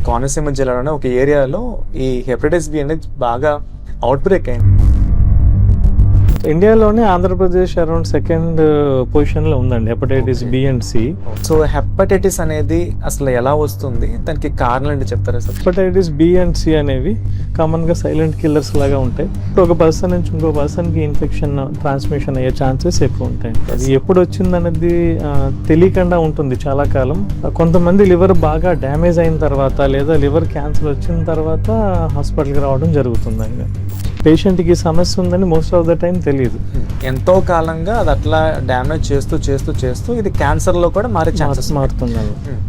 కోనసీమ జిల్లాలోనే ఒక ఏరియాలో ఈ హెపటైటిస్ బి అనేది బాగా అవుట్ బ్రేక్ అయింది. ఇండియాలోనే ఆంధ్రప్రదేశ్ అరౌండ్ సెకండ్ పొజిషన్లో ఉందండి hepatitis B and C. So hepatitis అనేది అసలు ఎలా వస్తుంది, దానికి కారణాలు ఏంటి చెప్తారా sir? Hepatitis B and C అనేవి కామన్గా సైలెంట్ కిల్లర్స్ లాగా ఉంటాయి. ఒక పర్సన్ నుంచి ఇంకో పర్సన్కి ఇన్ఫెక్షన్ ట్రాన్స్మిషన్ అయ్యే ఛాన్సెస్ ఎక్కువ ఉంటాయి. అది ఎప్పుడు వచ్చిందనేది తెలియకుండా ఉంటుంది చాలా కాలం. కొంతమంది లివర్ బాగా డ్యామేజ్ అయిన తర్వాత లేదా లివర్ క్యాన్సర్ వచ్చిన తర్వాత హాస్పిటల్కి రావడం జరుగుతుంది. పేషెంట్కి సమస్య ఉందని మోస్ట్ ఆఫ్ ద టైం తెలియదు. ఎంతో కాలంగా అది అట్లా డ్యామేజ్ చేస్తూ చేస్తూ చేస్తూ ఇది క్యాన్సర్లో కూడా మారే ఛాన్సెస్ మారుతుంది.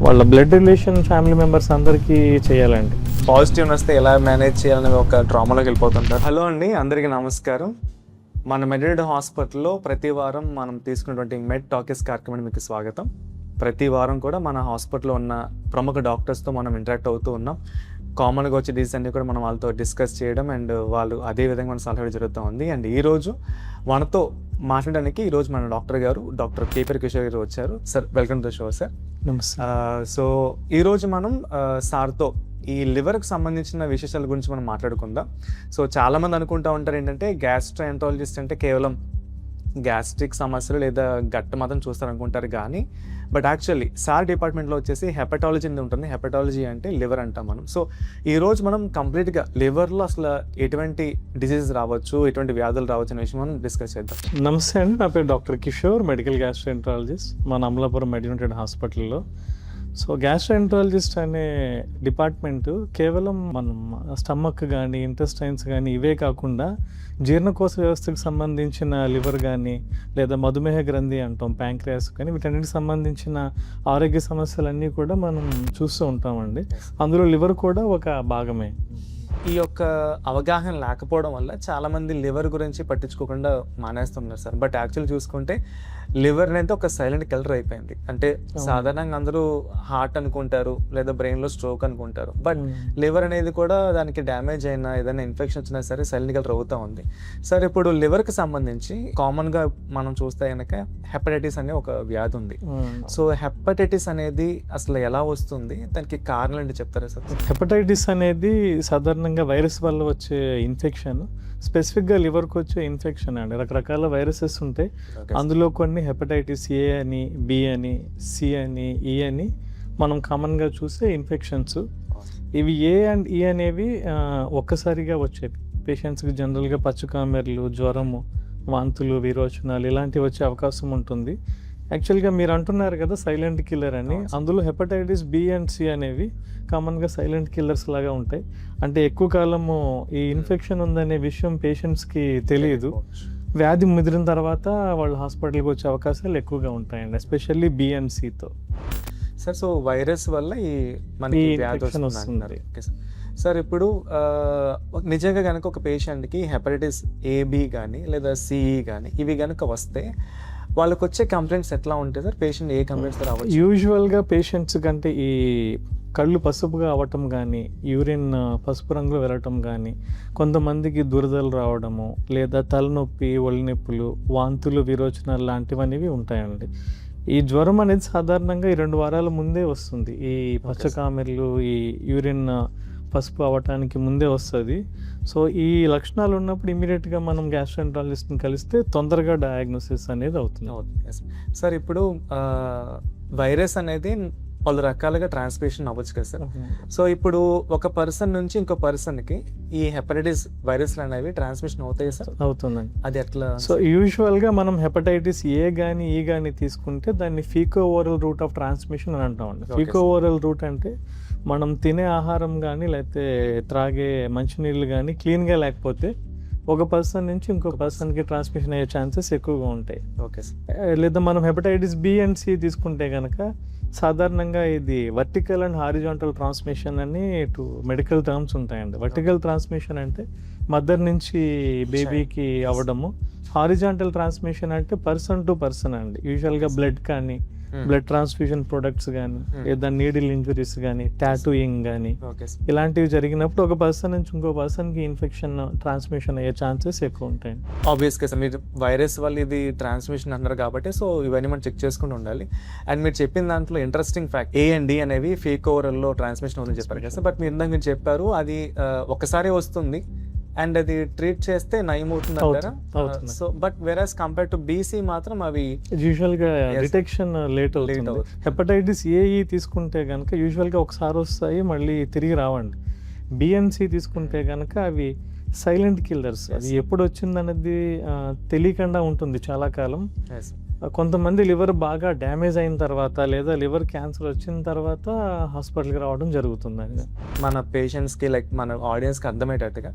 వాళ్ళ బ్లడ్ రిలేషన్ ఫ్యామిలీ మెంబర్స్ అందరికీ చేయాలండి. పాజిటివ్ వస్తే ఎలా మేనేజ్ చేయాలని ఒక డ్రామాలోకి వెళ్ళిపోతుంటారు. హలో అండి, అందరికీ నమస్కారం. మన మెడిడ్ హాస్పిటల్లో ప్రతి వారం మనం తీసుకున్నటువంటి మెడ్ టాకీస్ కార్యక్రమానికి మీకు స్వాగతం. ప్రతి వారం కూడా మన హాస్పిటల్లో ఉన్న ప్రముఖ డాక్టర్స్తో మనం ఇంటరాక్ట్ అవుతూ ఉన్నాం. కామన్గా వచ్చే డిసీజ్ అన్ని కూడా మనం వాళ్ళతో డిస్కస్ చేయడం అండ్ వాళ్ళు అదే విధంగా మన సలహా జరుగుతూ ఉంది. అండ్ ఈరోజు మనతో మాట్లాడడానికి ఈరోజు మన డాక్టర్ గారు డాక్టర్ కేపీ కిషోర్ గారు వచ్చారు. Sir, welcome to the show sir. నమస్తే. సో ఈరోజు మనం సార్తో ఈ లివర్కి సంబంధించిన విశేషాల గురించి మనం మాట్లాడుకుందాం. సో చాలామంది అనుకుంటూ ఉంటారు ఏంటంటే గ్యాస్ట్రోఎంట్రాలజిస్ట్ అంటే కేవలం గ్యాస్ట్రిక్ సమస్యలు లేదా గట్టు మాత్రం చూస్తారనుకుంటారు, కానీ బట్ యాక్చువల్లీ సార్ డిపార్ట్మెంట్లో వచ్చేసి హెపటాలజీ అనేది ఉంటుంది. హెపటాలజీ అంటే లివర్ అంటాం మనం. సో ఈరోజు మనం కంప్లీట్గా లివర్లో అసలు ఎటువంటి డిసీజెస్ రావచ్చు, ఎటువంటి వ్యాధులు రావచ్చు అనే విషయం మనం డిస్కస్ చేద్దాం. నమస్తే అండి, నా పేరు డాక్టర్ కిషోర్, మెడికల్ గ్యాస్ట్రోఎంట్రాలజిస్ట్, మన అమలాపురం మెడియునైటెడ్ హాస్పిటల్లో. సో గ్యాస్ట్రోఎంట్రాలజిస్ట్ అనే డిపార్ట్మెంట్ కేవలం మనం స్టమక్ కానీ ఇంటెస్టైన్స్ కానీ ఇవే కాకుండా జీర్ణకోశ వ్యవస్థకు సంబంధించిన లివర్ కానీ లేదా మధుమేహ గ్రంథి అంటాం, ప్యాంక్రియాస్ కానీ వీటన్నిటికి సంబంధించిన ఆరోగ్య సమస్యలన్నీ కూడా మనం చూస్తూ ఉంటామండి. అందులో లివర్ కూడా ఒక భాగమే. ఈ యొక్క అవగాహన లేకపోవడం వల్ల చాలామంది లివర్ గురించి పట్టించుకోకుండా మానేస్తున్నారు సార్. బట్ యాక్చువల్లీ చూసుకుంటే లివర్ అనేది ఒక సైలెంట్ కిల్లర్ అయిపోయింది. అంటే సాధారణంగా అందరూ హార్ట్ అనుకుంటారు లేదా బ్రెయిన్లో స్ట్రోక్ అనుకుంటారు, బట్ లివర్ అనేది కూడా దానికి డ్యామేజ్ అయినా ఏదైనా ఇన్ఫెక్షన్ వచ్చినా సరే సైలెంట్ కిల్లర్ అవుతూ ఉంది. సార్, ఇప్పుడు లివర్కి సంబంధించి కామన్గా మనం చూస్తే కనుక హెపటైటిస్ అనే ఒక వ్యాధి ఉంది. సో హెపటైటిస్ అనేది అసలు ఎలా వస్తుంది, దానికి కారణాలు ఏంటి చెప్తారా సార్? హెపటైటిస్ అనేది సాధారణంగా వైరస్ వల్ల వచ్చే ఇన్ఫెక్షన్, స్పెసిఫిక్గా లివర్కి వచ్చే ఇన్ఫెక్షన్ అండి. రకరకాల వైరసెస్ ఉంటాయి. అందులో కొన్ని హెపటైటిస్ ఏ అని, బి అని, సి అని, ఈ అని మనం కామన్గా చూసే ఇన్ఫెక్షన్స్. ఇవి ఏ అండ్ ఈ అనేవి ఒక్కసారిగా వచ్చేవి. పేషెంట్స్కి జనరల్గా పచ్చకామెర్లు, జ్వరము, వాంతులు, విరోచనాలు ఇలాంటివి వచ్చే అవకాశం ఉంటుంది. యాక్చువల్గా మీరు అంటున్నారు కదా సైలెంట్ కిల్లర్ అని, అందులో హెపటైటిస్ బి అండ్ సి అనేవి కామన్గా సైలెంట్ కిల్లర్స్ లాగా ఉంటాయి. అంటే ఎక్కువ కాలము ఈ ఇన్ఫెక్షన్ ఉందనే విషయం పేషెంట్స్కి తెలియదు. వ్యాధి ముదిరిన తర్వాత వాళ్ళు హాస్పిటల్కి వచ్చే అవకాశాలు ఎక్కువగా ఉంటాయండి, ఎస్పెషల్లీ బి అండ్ సితో. సార్, సో వైరస్ వల్ల ఈ మనకి వ్యాధి వస్తుంది సార్. ఇప్పుడు నిజంగా కనుక ఒక పేషెంట్కి హెపటైటిస్ ఏబి కానీ లేదా సిఈ కానీ ఇవి కనుక వస్తే వాళ్ళకి వచ్చే కంప్లైంట్స్ ఎట్లా ఉంటాయి సార్? పేషెంట్ ఏ కంప్లైంట్స్ రావచ్చు? యూజువల్గా పేషెంట్స్ కంటే ఈ కళ్ళు పసుపుగా అవ్వటం కానీ, యూరిన్ పసుపు రంగులో వెళ్ళటం కానీ, కొంతమందికి దురదలు రావడము లేదా తలనొప్పి, ఒళ్ళు నొప్పులు, వాంతులు, విరోచనాలు లాంటివనేవి ఉంటాయండి. ఈ జ్వరం అనేది సాధారణంగా ఈ 2 వారాల ముందే వస్తుంది. ఈ పచ్చకామెర్లు, ఈ యూరిన్ పసుపు అవ్వటానికి ముందే వస్తుంది. సో ఈ లక్షణాలు ఉన్నప్పుడు ఇమీడియట్గా మనం గ్యాస్ట్రోఎంట్రాలజిస్ట్ని కలిస్తే తొందరగా డయాగ్నోసిస్ అనేది అవుతుంది. సార్, ఇప్పుడు వైరస్ అనేది పలు రకాలుగా ట్రాన్స్మిషన్ అవ్వచ్చు కదా సార్. సో ఇప్పుడు ఒక పర్సన్ నుంచి ఇంకో పర్సన్కి ఈ హెపటైటిస్ వైరస్లు అనేవి ట్రాన్స్మిషన్ అవుతాయి సార్? అవుతుందండి. అది ఎట్లా? సో యూజువల్గా మనం హెపటైటిస్ ఏ కానీ ఈ కానీ తీసుకుంటే దాన్ని faeco oral root of transmission అని అంటామండి. ఫీకో ఓరల్ రూట్ అంటే మనం తినే ఆహారం కానీ లేకపోతే త్రాగే మంచినీళ్ళు కానీ క్లీన్గా లేకపోతే ఒక పర్సన్ నుంచి ఇంకో పర్సన్కి ట్రాన్స్మిషన్ అయ్యే ఛాన్సెస్ ఎక్కువగా ఉంటాయి. Okay sir. లేదా మనం హెపటైటిస్ బి అండ్ సి తీసుకుంటే కనుక సాధారణంగా ఇది వర్టికల్ అండ్ హారిజాంటల్ ట్రాన్స్మిషన్ అని 2 మెడికల్ టర్మ్స్ ఉంటాయండి. వర్టికల్ ట్రాన్స్మిషన్ అంటే మదర్ నుంచి బేబీకి అవ్వడము. హారిజాంటల్ ట్రాన్స్మిషన్ అంటే పర్సన్ టు పర్సన్ అండి. యూజువల్గా బ్లడ్ కానీ బ్లడ్ ట్రాన్స్ఫ్యూజన్ ప్రొడక్ట్స్ కానీ లేదా నీడిల్ ఇంజురీస్ కానీ టాటూయింగ్ కానీ ఓకే ఇలాంటివి జరిగినప్పుడు ఒక పర్సన్ నుంచి ఇంకో పర్సన్కి ఇన్ఫెక్షన్ ట్రాన్స్మిషన్ అయ్యే ఛాన్సెస్ ఎక్కువ ఉంటాయి. ఆబ్వియస్గా సార్ మీరు వైరస్ వల్ల ఇది ట్రాన్స్మిషన్ అన్నారు కాబట్టి సో ఇవన్నీ మనం చెక్ చేసుకుని ఉండాలి. అండ్ మీరు చెప్పిన దాంట్లో interesting fact A and D అనేవి ఫేక్ ఓవరల్లో ట్రాన్స్మిషన్ అవుతుందని చెప్పారు కదా సార్. బట్ మీరు ఇందాక మీరు చెప్పారు అది ఒకసారి వస్తుంది అండ్ అది ట్రీట్ చేస్తే నయం అవుతుంది అంటారా? అవుతుంది. So but వెరాస్ compare to BC మాత్రం అవి యూజువల్గా డిటెక్షన్ లేట్ అవుతుంది. హెపటైటిస్ ఏ తీసుకుంటే కనుక యూజువల్గా ఒకసారి వస్తాయి మళ్ళీ తిరిగి రావండి. BNC తీసుకుంటే కనుక అవి సైలెంట్ కిల్లర్స్. అది ఎప్పుడు వచ్చిందనేది తెలియకుండా ఉంటుంది చాలా కాలం. కొంతమంది లివర్ బాగా డ్యామేజ్ అయిన తర్వాత లేదా లివర్ క్యాన్సర్ వచ్చిన తర్వాత హాస్పిటల్కి రావడం జరుగుతుందండి. మన పేషెంట్స్కి లైక్ మన ఆడియన్స్కి అర్థమయ్యేటట్టుగా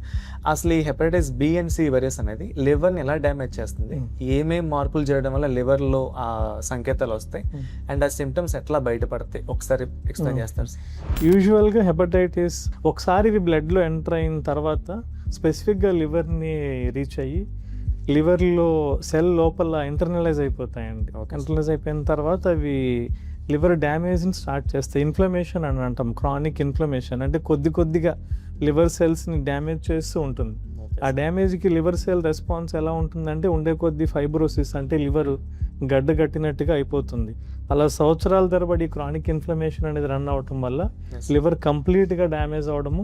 అసలు ఈ hepatitis B and C virus అనేది లివర్ని ఎలా డ్యామేజ్ చేస్తుంది, ఏమేమి మార్పులు చేయడం వల్ల లివర్లో ఆ సంకేతాలు వస్తాయి అండ్ ఆ సిమ్టమ్స్ ఎట్లా బయటపడతాయి ఒకసారి ఎక్స్ప్లెయిన్ చేస్తారు. యూజువల్గా హెపటైటిస్ ఒకసారి ఇవి బ్లడ్లో ఎంటర్ అయిన తర్వాత స్పెసిఫిక్గా లివర్ని రీచ్ అయ్యి లివర్లో సెల్ లోపల ఇంటర్నలైజ్ అయిపోతాయండి. ఇంటర్నలైజ్ అయిపోయిన తర్వాత అవి లివర్ డ్యామేజ్ని స్టార్ట్ చేస్తాయి. ఇన్ఫ్లమేషన్ అని అంటాం, క్రానిక్ ఇన్ఫ్లమేషన్ అంటే కొద్దిగా లివర్ సెల్స్ని డ్యామేజ్ చేస్తూ ఉంటుంది. ఆ డ్యామేజ్కి లివర్ సెల్ రెస్పాన్స్ ఎలా ఉంటుందంటే ఉండే కొద్ది ఫైబ్రోసిస్ అంటే లివర్ గడ్డ కట్టినట్టుగా అయిపోతుంది. అలా సంవత్సరాల తరబడి క్రానిక్ ఇన్ఫ్లమేషన్ అనేది రన్ అవటం వల్ల లివర్ కంప్లీట్గా డ్యామేజ్ అవడము,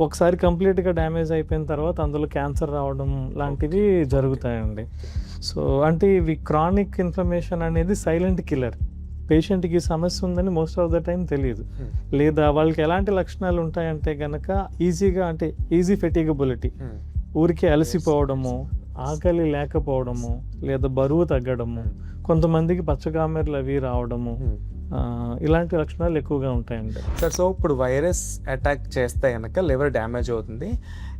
ఒకసారి కంప్లీట్గా డ్యామేజ్ అయిపోయిన తర్వాత అందులో క్యాన్సర్ రావడం లాంటివి జరుగుతాయండి. సో అంటే ఇవి క్రానిక్ ఇన్ఫ్లమేషన్ అనేది సైలెంట్ కిల్లర్. పేషెంట్కి సమస్య ఉందని మోస్ట్ ఆఫ్ ద టైం తెలియదు. లేదా వాళ్ళకి ఎలాంటి లక్షణాలు ఉంటాయంటే కనుక ఈజీ ఫెటిగబిలిటీ, ఊరికే అలసిపోవడము, ఆకలి లేకపోవడము, లేదా బరువు తగ్గడము, కొంతమందికి పచ్చకామెర్లు అవి రావడము, ఇలాంటి లక్షణాలు ఎక్కువగా ఉంటాయండి సార్. సో ఇప్పుడు వైరస్ అటాక్ చేస్తే కనుక లివర్ డ్యామేజ్ అవుతుంది.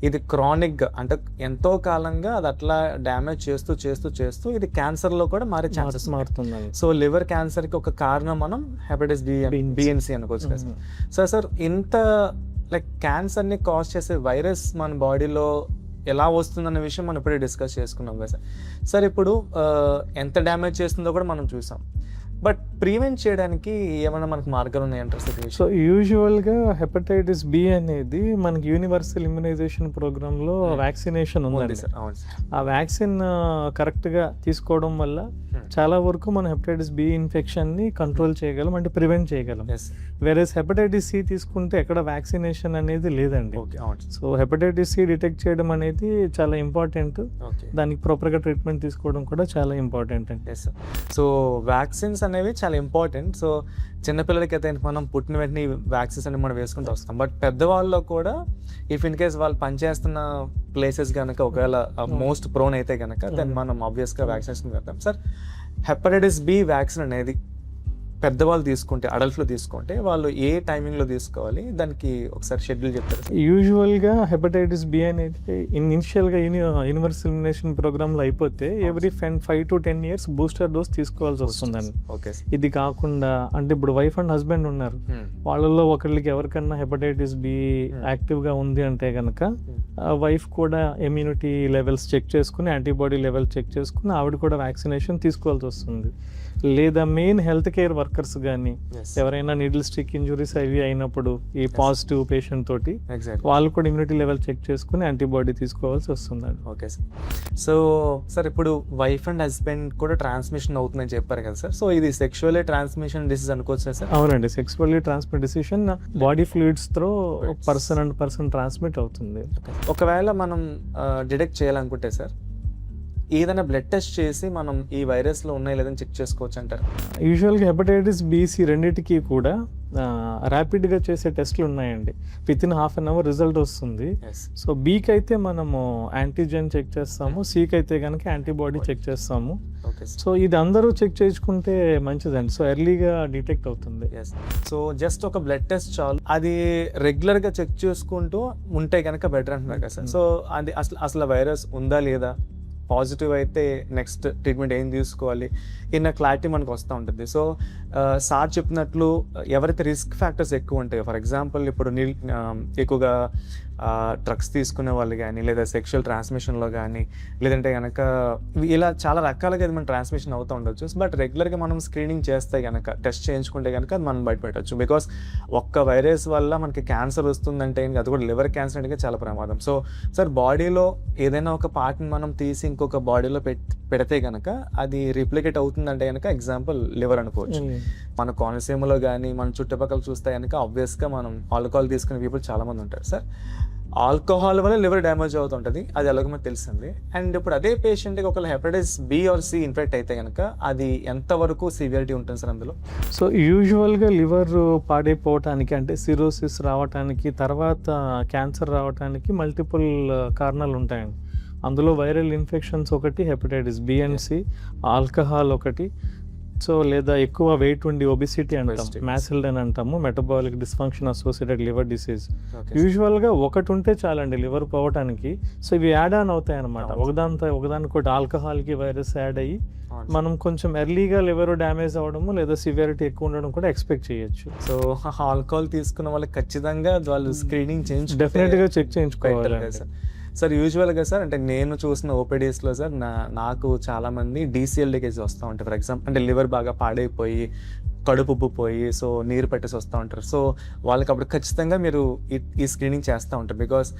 ఇది క్రానిక్గా అంటే ఎంతో కాలంగా అది అట్లా డ్యామేజ్ చేస్తూ ఇది క్యాన్సర్లో కూడా మారే ఛాన్సెస్ మారుతుంది. సో లివర్ క్యాన్సర్కి ఒక కారణం మనం హెపటైటిస్ B and C అనుకోవచ్చు కదా సార్. ఇంత లైక్ క్యాన్సర్ని కాజ్ చేసే వైరస్ మన బాడీలో ఎలా వస్తుందన్న విషయం మనం ఇప్పుడే డిస్కస్ చేసుకున్నాం కదా సార్. ఇప్పుడు ఎంత డ్యామేజ్ చేస్తుందో కూడా మనం చూసాం. బట్ ప్రివెంట్ చేయడానికి ఏమైనా మనకు మార్గాలు ఉన్నాయంటారు? సో యూజువల్గా హెపటైటిస్ B అనేది మనకి యూనివర్సల్ ఇమ్యునైజేషన్ ప్రోగ్రాంలో వ్యాక్సినేషన్ ఉందండి. ఆ వ్యాక్సిన్ కరెక్ట్గా తీసుకోవడం వల్ల చాలా వరకు మనం హెపటైటిస్ B ఇన్ఫెక్షన్ని కంట్రోల్ చేయగలం, అంటే ప్రివెంట్ చేయగలం. వేరేస్ హెపటైటిస్ C తీసుకుంటే ఎక్కడ వ్యాక్సినేషన్ అనేది లేదండి. సో హెపటైటిస్ C డిటెక్ట్ చేయడం అనేది చాలా ఇంపార్టెంట్. దానికి ప్రాపర్గా ట్రీట్మెంట్ తీసుకోవడం కూడా చాలా ఇంపార్టెంట్ అండి. సో వ్యాక్సిన్స్ అనేవి చాలా ఇంపార్టెంట్. సో చిన్నపిల్లలకి అయితే మనం పుట్టిన వెంటనే వ్యాక్సిన్స్ అనేవి మనం వేసుకుంటూ వస్తాం. బట్ పెద్దవాళ్ళలో కూడా ఇఫ్ ఇన్ కేస్ వాళ్ళు పనిచేస్తున్న ప్లేసెస్ కనుక ఒకవేళ మోస్ట్ ప్రోన్ అయితే కనుక దెన్ మనం ఆబ్వియస్గా వ్యాక్సినేషన్ పెడతాం. సార్ హెపటైటిస్ B వ్యాక్సిన్ అనేది పెద్దవాళ్ళు తీసుకుంటే, అడల్ట్స్లో తీసుకుంటే వాళ్ళు ఏ టైమింగ్లో తీసుకోవాలి, దానికి ఒకసారి షెడ్యూల్ చెప్తారు? యూజువల్గా హెపటైటిస్ B అనేది ఇనిషియల్గా యూనివర్సల్ ఇమ్యునేషన్ ప్రోగ్రామ్లో అయిపోతే every 5 to 10 years booster dose తీసుకోవాల్సి వస్తుందండి. ఓకే. ఇది కాకుండా అంటే ఇప్పుడు వైఫ్ అండ్ హస్బెండ్ ఉన్నారు, వాళ్ళల్లో ఒకరికి ఎవరికన్నా హెపటైటిస్ B యాక్టివ్గా ఉంది అంటే కనుక వైఫ్ కూడా ఇమ్యూనిటీ లెవెల్స్ చెక్ చేసుకుని, యాంటీబాడీ లెవెల్ చెక్ చేసుకుని ఆవిడ కూడా వ్యాక్సినేషన్ తీసుకోవాల్సి వస్తుంది. లేదా మెయిన్ హెల్త్ కేర్ వర్కర్స్ కానీ ఎవరైనా నీడిల్ స్టిక్ ఇంజురీస్ అవి అయినప్పుడు ఈ పాజిటివ్ పేషెంట్ తోటి వాళ్ళు కూడా ఇమ్యూనిటీ లెవెల్ చెక్ చేసుకుని యాంటీబాడీ తీసుకోవాల్సి వస్తుందండి. Okay sir. సో సార్ ఇప్పుడు వైఫ్ అండ్ హస్బెండ్ కూడా ట్రాన్స్మిషన్ అవుతుందని చెప్పారు కదా సార్. సో ఇది సెక్షువల్లీ ట్రాన్స్మిషన్ డిసీజ్ అనుకోవచ్చు సార్? అవునండి, సెక్సువల్లీ ట్రాన్స్మిట్ డిసీషన్ బాడీ ఫ్లూయిడ్స్ తో పర్సన్ అండ్ పర్సన్ ట్రాన్స్మిట్ అవుతుంది. ఒకవేళ మనం డిటెక్ట్ చేయాలనుకుంటే సార్ ఏదైనా బ్లడ్ టెస్ట్ చేసి మనం ఈ వైరస్లో ఉన్నాయి లేదని చెక్ చేసుకోవచ్చు అంటారు? యూజువల్గా హెపటైటిస్ B, C రెండింటికి కూడా ర్యాపిడ్గా చేసే టెస్ట్లు ఉన్నాయండి. Within half an hour result వస్తుంది. సో Bకి అయితే మనము యాంటీజెన్ చెక్ చేస్తాము, Cకి అయితే కనుక యాంటీబాడీ చెక్ చేస్తాము. సో ఇది అందరూ చెక్ చేసుకుంటే మంచిదండి. సో ఎర్లీగా డిటెక్ట్ అవుతుంది. సో జస్ట్ ఒక బ్లడ్ టెస్ట్ చాలు, అది రెగ్యులర్గా చెక్ చేసుకుంటూ ఉంటే కనుక బెటర్ అంటున్నారు కదా సార్. సో అది అసలు వైరస్ ఉందా లేదా, పాజిటివ్ అయితే నెక్స్ట్ ట్రీట్మెంట్ ఏం తీసుకోవాలి, ఇన్న క్లారిటీ మనకు వస్తూ ఉంటుంది. సో సార్ చెప్పినట్లు ఎవరైతే రిస్క్ ఫ్యాక్టర్స్ ఎక్కువ ఉంటాయో, ఫర్ ఎగ్జాంపుల్ ఇప్పుడు ఎక్కువగా డ్రగ్స్ తీసుకునే వాళ్ళు కానీ, లేదా సెక్షువల్ ట్రాన్స్మిషన్లో కానీ, లేదంటే కనుక ఇలా చాలా రకాలుగా అది మన ట్రాన్స్మిషన్ అవుతూ ఉండొచ్చు. బట్ రెగ్యులర్గా మనం స్క్రీనింగ్ చేస్తే కనుక, టెస్ట్ చేయించుకుంటే కనుక అది మనం బయటపెట్టచ్చు. బికాస్ ఒక్క వైరస్ వల్ల మనకి క్యాన్సర్ వస్తుందంటే అది కూడా లివర్ క్యాన్సర్ అంటే చాలా ప్రమాదం. సో సార్, బాడీలో ఏదైనా ఒక పార్ట్ని మనం తీసి ఇంకొక బాడీలో పెడితే కనుక అది రిప్లికేట్ అవుతుందంటే కనుక ఎగ్జాంపుల్ లివర్ అనుకోవచ్చు. మన కోనసీమలో కానీ మన చుట్టుపక్కల చూస్తే కనుక ఆబ్వియస్గా మనం ఆల్కహాల్ తీసుకునే పీపుల్ చాలామంది ఉంటారు సార్. ఆల్కహాల్ వల్ల లివర్ డ్యామేజ్ అవుతుంటుంది, అది ఎలాగో మనకు తెలిసింది. అండ్ ఇప్పుడు అదే పేషెంట్కి ఒకవేళ hepatitis B or C infect అయితే కనుక అది ఎంతవరకు సివియారిటీ ఉంటుంది సార్ అందులో? సో యూజువల్గా లివర్ పాడైపోవటానికి, అంటే సిరోసిస్ రావటానికి, తర్వాత క్యాన్సర్ రావటానికి మల్టిపుల్ కారణాలు ఉంటాయండి. అందులో వైరల్ ఇన్ఫెక్షన్స్ ఒకటి, hepatitis B and C, alcohol ఒకటి, సో లేదా ఎక్కువ వెయిట్ ఉండి ఒబిసిటీ అంటాం, మ్యాసిల్డ్ అని అంటాము, metabolic dysfunction associated liver disease. యూజువల్గా ఒకటి ఉంటే చాలండి లివర్ పోవటానికి. సో ఇవి యాడ్ ఆన్ అవుతాయి అనమాట, ఒకదానికొకటి. ఆల్కహాల్కి వైరస్ యాడ్ అయ్యి మనం కొంచెం ఎర్లీగా లివర్ డ్యామేజ్ అవ్వడము లేదా సివియారిటీ ఎక్కువ ఉండడం కూడా ఎక్స్పెక్ట్ చేయొచ్చు. సో ఆల్కహాల్ తీసుకున్న వాళ్ళకి ఖచ్చితంగా వాళ్ళు స్క్రీనింగ్ డెఫినెట్గా చెక్ చేయించుకోవాలి సార్. యూజువల్గా సార్, అంటే నేను చూసిన ఓపీడీస్లో సార్, నాకు చాలామంది డీసీఎల్డీ కేసు వస్తూ ఉంటాయి. ఫర్ ఎగ్జాంపుల్ అంటే లివర్ బాగా పాడైపోయి, కడుపు ఉబ్బిపోయి, సో నీరు పెట్టేసి వస్తూ ఉంటారు. సో వాళ్ళకి అప్పుడు ఖచ్చితంగా మీరు ఈ స్క్రీనింగ్ చేస్తూ ఉంటారు. బికాస్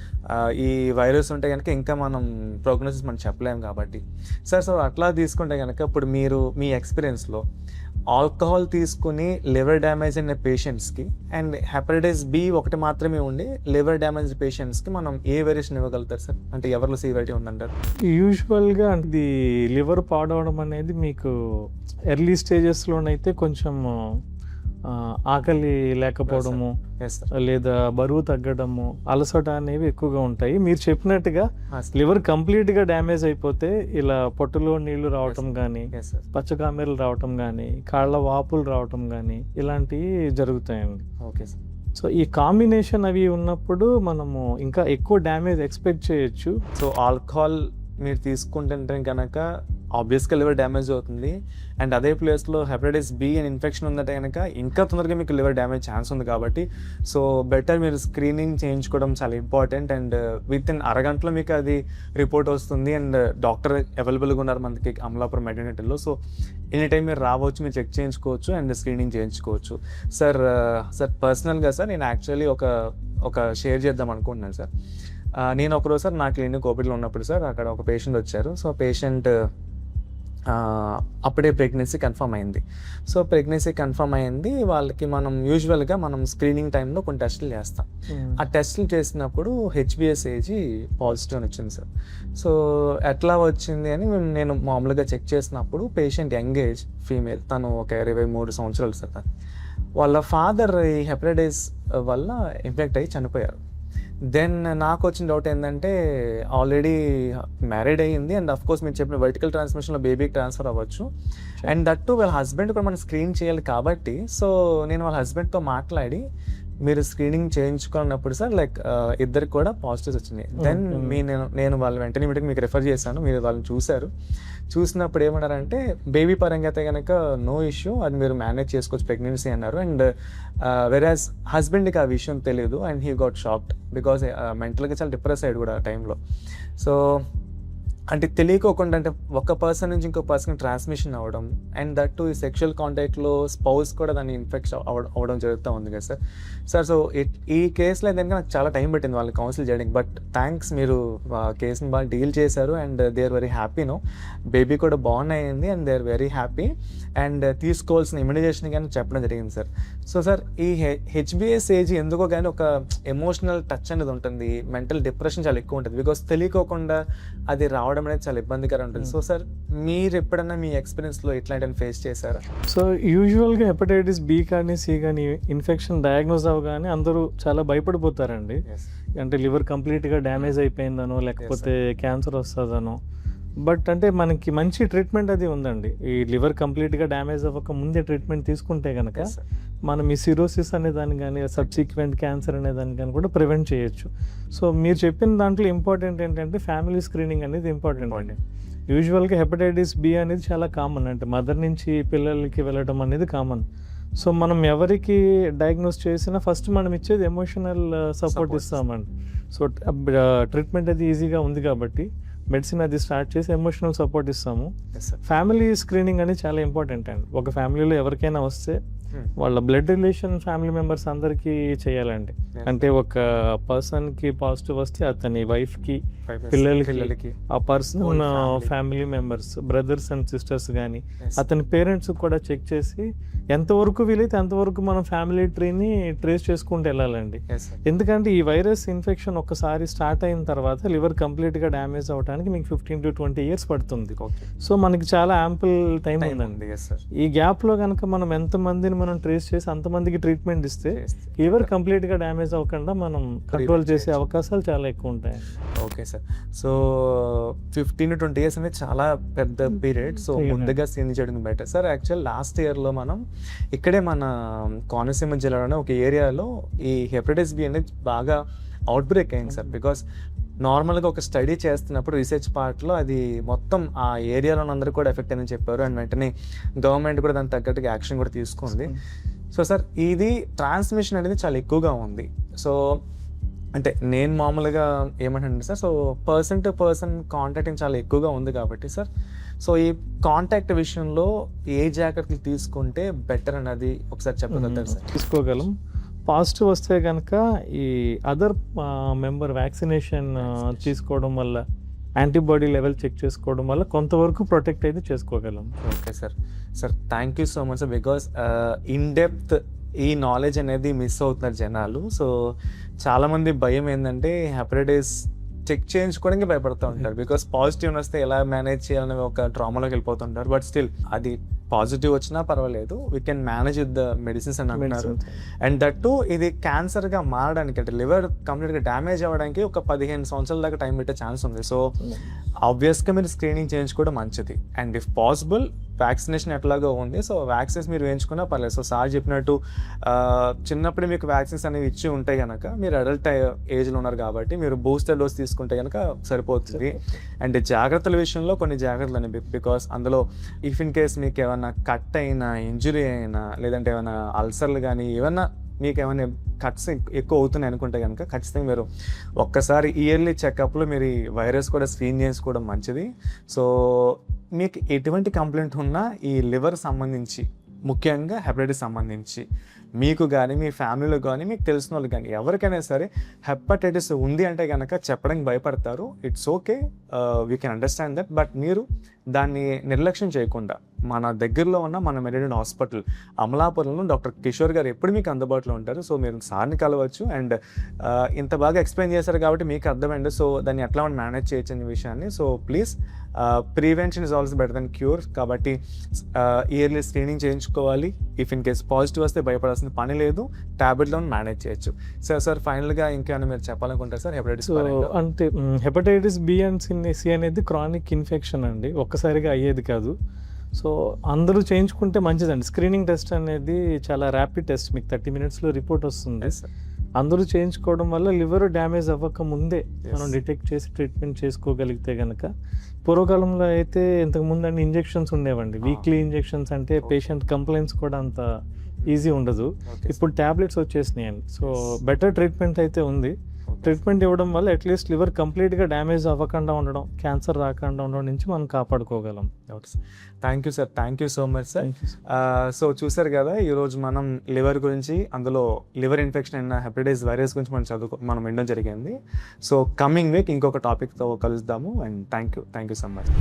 ఈ వైరస్ ఉంటే కనుక ఇంకా మనం ప్రోగ్నోసిస్ మనం చెప్పలేము కాబట్టి సార్. సో అట్లా తీసుకుంటే కనుక ఇప్పుడు మీరు మీ ఎక్స్పీరియన్స్లో ఆల్కహాల్ తీసుకుని లివర్ డ్యామేజ్ అయిన పేషెంట్స్కి అండ్ హెపటైటిస్ బి ఒకటి మాత్రమే ఉండి లివర్ డ్యామేజ్ పేషెంట్స్కి మనం ఏ వేరియేషన్ ఇవ్వగలుగుతారు సార్? అంటే ఎవరిలో సివియారిటీ ఉందంటారు? యూజువల్గా ఇది లివర్ పాడవడం అనేది మీకు ఎర్లీ స్టేజెస్లోనైతే కొంచెం ఆకలి లేకపోవడము, లేదా బరువు తగ్గడము, అలసట అనేవి ఎక్కువగా ఉంటాయి. మీరు చెప్పినట్టుగా లివర్ కంప్లీట్గా డ్యామేజ్ అయిపోతే ఇలా పొట్టులో నీళ్లు రావటం కానీ, పచ్చకామెరలు రావటం కానీ, కాళ్ళ వాపులు రావటం కానీ ఇలాంటివి జరుగుతాయండి. Okay sir. సో ఈ కాంబినేషన్ అవి ఉన్నప్పుడు మనము ఇంకా ఎక్కువ డ్యామేజ్ ఎక్స్పెక్ట్ చేయొచ్చు. సో ఆల్కహాల్ మీరు తీసుకుంటుంటే కనుక ఆబ్వియస్గా లివర్ డ్యామేజ్ అవుతుంది. అండ్ అదే ప్లేస్లో హెపటైటిస్ బి అని ఇన్ఫెక్షన్ ఉందంటే కనుక ఇంకా తొందరగా మీకు లివర్ డ్యామేజ్ ఛాన్స్ ఉంది. కాబట్టి సో బెటర్ మీరు స్క్రీనింగ్ చేయించుకోవడం చాలా ఇంపార్టెంట్. అండ్ విత్ ఇన్ అరగంటలో మీకు అది రిపోర్ట్ వస్తుంది. అండ్ డాక్టర్ అవైలబుల్గా ఉన్నారు మనకి అమలాపురం మెటర్నిటీలో. సో ఎనీ టైం మీరు రావచ్చు, మీరు చెక్ చేయించుకోవచ్చు అండ్ స్క్రీనింగ్ చేయించుకోవచ్చు. సార్ పర్సనల్గా సార్ నేను యాక్చువల్లీ ఒక షేర్ చేద్దాం అనుకుంటున్నాను సార్. నేను ఒకరోజు సార్ నా క్లినిక్ ఓపీడీలో ఉన్నప్పుడు సార్ అక్కడ ఒక పేషెంట్ వచ్చారు. సో పేషెంట్ అప్పుడే ప్రెగ్నెన్సీ కన్ఫర్మ్ అయింది. సో ప్రెగ్నెన్సీ కన్ఫర్మ్ అయింది వాళ్ళకి. మనం యూజువల్గా మనం స్క్రీనింగ్ టైంలో కొన్ని టెస్టులు చేస్తాం. ఆ టెస్టులు చేసినప్పుడు హెచ్బిఎస్ఏజీ పాజిటివ్ అని వచ్చింది సార్. సో ఎట్లా వచ్చింది అని నేను మామూలుగా చెక్ చేసినప్పుడు పేషెంట్ యంగ్ ఏజ్ ఫీమేల్, తను ఒక 23 సంవత్సరాలు సార్. వాళ్ళ ఫాదర్ ఈ హెపటైటిస్ వల్ల ఇన్ఫెక్ట్ అయ్యి చనిపోయారు. దెన్ నాకు వచ్చిన డౌట్ ఏంటంటే ఆల్రెడీ మ్యారీడ్ అయ్యింది అండ్ అఫ్ కోర్స్ మీరు చెప్పిన వర్టికల్ ట్రాన్స్మిషన్లో బేబీకి ట్రాన్స్ఫర్ అవ్వచ్చు. అండ్ దట్టు వాళ్ళ హస్బెండ్ కూడా మనం స్క్రీన్ చేయాలి కాబట్టి సో నేను వాళ్ళ హస్బెండ్తో మాట్లాడి మీరు స్క్రీనింగ్ చేయించుకున్నప్పుడు సార్ లైక్ ఇద్దరికి కూడా పాజిటివ్స్ వచ్చినాయి. దెన్ నేను వాళ్ళు వెంటనే మీకు రిఫర్ చేశాను. మీరు వాళ్ళని చూసినప్పుడు ఏమన్నారంటే బేబీ పరంగా అయితే కనుక నో ఇష్యూ, అది మీరు మేనేజ్ చేసుకోవచ్చు ప్రెగ్నెన్సీ అన్నారు. అండ్ వెరాజ్ హస్బెండ్కి ఆ విషయం తెలియదు and he got shocked because మెంటల్గా చాలా డిప్రెస్ అయ్యాడు కూడా ఆ టైంలో. సో అంటే తెలియకోకుండా అంటే ఒక పర్సన్ నుంచి ఇంకో పర్సన్కి ట్రాన్స్మిషన్ అవ్వడం అండ్ దట్ టు ఈ సెక్షువల్ కాంటాక్ట్లో స్పౌస్ కూడా దాన్ని ఇన్ఫెక్ట్ అవ్వడం జరుగుతూ ఉంది కదా సార్. సో ఈ కేసులో ఏంటంటే నాకు చాలా టైం పెట్టింది వాళ్ళని కౌన్సిల్ చేయడానికి. బట్ థ్యాంక్స్, మీరు కేసుని బాగా డీల్ చేశారు and they are very happy. Baby కూడా బాగున్ అయ్యింది and they are very happy. And తీసుకోవాల్సిన ఇమ్యునైజేషన్ కానీ చెప్పడం జరిగింది సార్. సో సార్ ఈ హెచ్బిఎస్ఏజీ ఎందుకో కానీ ఒక ఎమోషనల్ టచ్ అనేది ఉంటుంది, మెంటల్ డిప్రెషన్ చాలా ఎక్కువ ఉంటుంది బికాస్ తెలియకోకుండా అది రావడం అనేది చాలా ఇబ్బందికరం ఉంటుంది. సో సార్ మీరు ఎప్పుడన్నా మీ ఎక్స్పీరియన్స్లో ఇట్లాంటివి ఫేస్ చేశారా? సో యూజువల్గా హెపటైటిస్ బి కానీ సి కానీ ఇన్ఫెక్షన్ డయాగ్నోస్ అవ్వగానే అందరూ చాలా భయపడిపోతారండి. అంటే లివర్ కంప్లీట్గా డ్యామేజ్ అయిపోయిందనో లేకపోతే క్యాన్సర్ వస్తుందనో. బట్ అంటే మనకి మంచి ట్రీట్మెంట్ అది ఉందండి. ఈ లివర్ కంప్లీట్గా డ్యామేజ్ అవ్వక ముందే ట్రీట్మెంట్ తీసుకుంటే కనుక మనం ఈ సిరోసిస్ అనే దాన్ని కానీ సబ్సిక్వెంట్ క్యాన్సర్ అనే దాన్ని కానీ కూడా ప్రివెంట్ చేయొచ్చు. సో మీరు చెప్పిన దాంట్లో ఇంపార్టెంట్ ఏంటంటే ఫ్యామిలీ స్క్రీనింగ్ అనేది ఇంపార్టెంట్ అండి. యూజువల్గా హెపటైటిస్ బి అనేది చాలా కామన్, అంటే మదర్ నుంచి పిల్లలకి వెళ్ళడం అనేది కామన్. సో మనం ఎవరికి డయాగ్నోస్ చేసినా ఫస్ట్ మనం ఇచ్చేది ఎమోషనల్ సపోర్ట్ Support. ఇస్తామండి. సో ట్రీట్మెంట్ అది ఈజీగా ఉంది కాబట్టి మెడిసిన్ అది స్టార్ట్ చేసి ఎమోషనల్ సపోర్ట్ ఇస్తాము. Yes sir. ఫ్యామిలీ స్క్రీనింగ్ అనేది చాలా ఇంపార్టెంట్ అండి. ఒక ఫ్యామిలీలో ఎవరికైనా వస్తే వాళ్ళ బ్లడ్ రిలేషన్ ఫ్యామిలీ మెంబర్స్ అందరికీ చేయాలండి. అంటే ఒక పర్సన్కి పాజిటివ్ వస్తే అతని వైఫ్కి, పిల్లలకి, ఆ person Whole family. Family members, brothers and sisters కానీ అతని పేరెంట్స్ కూడా చెక్ చేసి ఎంతవరకు వీలైతే అంతవరకు మనం ఫ్యామిలీ ట్రీని ట్రేస్ చేసుకుంటూ వెళ్ళాలండి. ఎందుకంటే ఈ వైరస్ ఇన్ఫెక్షన్ ఒక్కసారి స్టార్ట్ అయిన తర్వాత లివర్ కంప్లీట్గా డ్యామేజ్ అవ్వడానికి మీకు 15 to 20 years పడుతుంది. సో మనకి చాలా యాంపుల్ టైం ఉందండి. ఈ గ్యాప్లో కనుక మనం ఎంతమందిని మనం ట్రేస్ చేసి అంతమందికి ట్రీట్మెంట్ ఇస్తే లివర్ కంప్లీట్గా డ్యామేజ్ అవ్వకుండా మనం కంట్రోల్ చేసే అవకాశాలు చాలా ఎక్కువ ఉంటాయి. Okay sir. So 15 to 20 years అనేది చాలా పెద్ద పీరియడ్. సో ముందుగా సీన్ చేయడం బెటర్ సార్. యాక్చువల్ లాస్ట్ ఇయర్లో మనం ఇక్కడే మన కోనసీమ జిల్లాలోనే ఒక ఏరియాలో ఈ హెపటైటిస్ బి అనేది బాగా అవుట్ బ్రేక్ అయింది సార్. బికాస్ నార్మల్గా ఒక స్టడీ చేస్తున్నప్పుడు రీసెర్చ్ పార్ట్లో అది మొత్తం ఆ ఏరియాలో అందరూ కూడా ఎఫెక్ట్ అయిందని చెప్పారు. అండ్ వెంటనే గవర్నమెంట్ కూడా దానికి తగ్గట్టుగా యాక్షన్ కూడా తీసుకుంది. సో సార్ ఇది ట్రాన్స్మిషన్ అనేది చాలా ఎక్కువగా ఉంది. సో అంటే నేను మామూలుగా ఏమంటాను sir, so person to person contacting చాలా ఎక్కువగా ఉంది కాబట్టి సార్, సో ఈ కాంటాక్ట్ విషయంలో ఏ జాగ్రత్తలు తీసుకుంటే బెటర్ అన్నది ఒకసారి చెప్పగలుగుతారు సార్? తీసుకోగలం. పాజిటివ్ వస్తే కనుక ఈ అదర్ మెంబర్ వ్యాక్సినేషన్ తీసుకోవడం వల్ల, యాంటీబాడీ లెవెల్ చెక్ చేసుకోవడం వల్ల కొంతవరకు ప్రొటెక్ట్ అయితే చేసుకోగలం. Okay sir. Sir thank you so much sir. Because in depth ఈ నాలెడ్జ్ అనేది మిస్ అవుతున్నారు జనాలు. సో చాలామంది భయం ఏంటంటే హెపటైటిస్ చెక్ చేయించుకోవడానికి భయపడుతూ ఉంటారు. బికాస్ పాజిటివ్ వస్తే ఎలా మేనేజ్ చేయాలని ఒక ట్రామాలోకి వెళ్ళిపోతుంటారు. బట్ స్టిల్ అది పాజిటివ్ వచ్చినా పర్వాలేదు, we can manage with the medicines అని అంటున్నారు. అండ్ దట్ టు ఇది క్యాన్సర్గా మారడానికి అంటే లివర్ కంప్లీట్గా డ్యామేజ్ అవ్వడానికి ఒక 15 సంవత్సరాల దాకా టైం పెట్టే ఛాన్స్ ఉంది. సో ఆబ్వియస్గా మీరు స్క్రీనింగ్ చేయించుకోవడం మంచిది. అండ్ ఇఫ్ పాసిబుల్ వ్యాక్సినేషన్ ఎట్లాగో ఉంది, సో వ్యాక్సిన్స్ మీరు వేయించుకున్నా పర్లేదు. సో సార్ చెప్పినట్టు చిన్నప్పుడు మీకు వ్యాక్సిన్స్ అనేవి ఇచ్చి ఉంటాయి కనుక మీరు అడల్ట్ ఏజ్లో ఉన్నారు కాబట్టి మీరు బూస్టర్ డోస్ తీసుకుంటే కనుక సరిపోతుంది. అండ్ జాగ్రత్తల విషయంలో కొన్ని జాగ్రత్తలు అని, బికాస్ అందులో ఇఫ్ ఇన్ కేస్ మీకు ఏమైనా కట్ అయినా, ఇంజురీ అయినా, లేదంటే ఏమైనా అల్సర్లు కానీ ఏమన్నా మీకు ఏమైనా కట్స్ ఎక్కువ అవుతున్నాయి అనుకుంటే కనుక ఖచ్చితంగా మీరు ఒక్కసారి ఇయర్లీ చెకప్లో మీరు ఈ వైరస్ కూడా స్క్రీన్ చేసుకోవడం మంచిది. సో మీకు ఎటువంటి కంప్లైంట్ ఉన్నా ఈ లివర్ సంబంధించి, ముఖ్యంగా హెపటైటిస్ సంబంధించి మీకు కానీ మీ ఫ్యామిలీలో కానీ మీకు తెలిసిన వాళ్ళు కానీ ఎవరికైనా సరే హెపటైటిస్ ఉంది అంటే కనుక చెప్పడానికి భయపడతారు. It's okay, we can understand that. But మీరు దాన్ని నిర్లక్ష్యం చేయకుండా మన దగ్గరలో ఉన్న మన మెడికల్ హాస్పిటల్ అమలాపురంలో డాక్టర్ కిషోర్ గారు ఎప్పుడు మీకు అందుబాటులో ఉంటారు. సో మీరు సార్ని కలవచ్చు. అండ్ ఇంత బాగా ఎక్స్ప్లెయిన్ చేశారు కాబట్టి మీకు అర్థమైంది. సో దాన్ని ఎట్లా మేనేజ్ చేయొచ్చు అనే విషయాన్ని. So please, prevention is also better than cure. కాబట్టి ఇయర్లీ స్క్రీనింగ్ చేయించుకోవాలి. ఇఫ్ ఇన్ కేస్ పాజిటివ్ వస్తే భయపడాల్సిన పని లేదు, ట్యాబ్లెట్లో మేనేజ్ చేయొచ్చు. సార్ ఫైనల్గా ఇంకేమైనా మీరు చెప్పాలనుకుంటారు సార్ హెపటైటిస్? అంటే హెపటైటిస్ బి అండ్ సి అనేది క్రానిక్ ఇన్ఫెక్షన్ అండి, ఒక్కసారిగా అయ్యేది కాదు. సో అందరూ చేయించుకుంటే మంచిదండి. స్క్రీనింగ్ టెస్ట్ అనేది చాలా ర్యాపిడ్ టెస్ట్, మీకు 30 minutesలో రిపోర్ట్ వస్తుంది. అందరూ చేయించుకోవడం వల్ల లివర్ డ్యామేజ్ అవ్వక ముందే మనం డిటెక్ట్ చేసి ట్రీట్మెంట్ చేసుకోగలిగితే కనుక, పూర్వకాలంలో అయితే ఇంతకుముందు అన్ని ఇంజెక్షన్స్ ఉండేవండి, వీక్లీ ఇంజెక్షన్స్. అంటే పేషెంట్ కంప్లైంట్స్ కూడా అంత ఈజీ ఉండదు. ఇప్పుడు ట్యాబ్లెట్స్ వచ్చేసినాయండి. సో బెటర్ ట్రీట్మెంట్ అయితే ఉంది. ట్రీట్మెంట్ ఇవ్వడం వల్ల అట్లీస్ట్ లివర్ కంప్లీట్గా డ్యామేజ్ అవ్వకుండా ఉండడం, క్యాన్సర్ రాకుండా ఉండడం నుంచి మనం కాపాడుకోగలం. Thank you sir. Thank you so much sir. So చూసారు కదా, ఈరోజు మనం లివర్ గురించి, అందులో లివర్ ఇన్ఫెక్షన్ అయిన హెపటైటిస్ వైరస్ గురించి మనం వినడం జరిగింది. సో కమింగ్ వీక్ ఇంకొక టాపిక్తో కలుద్దాము. And thank you so much.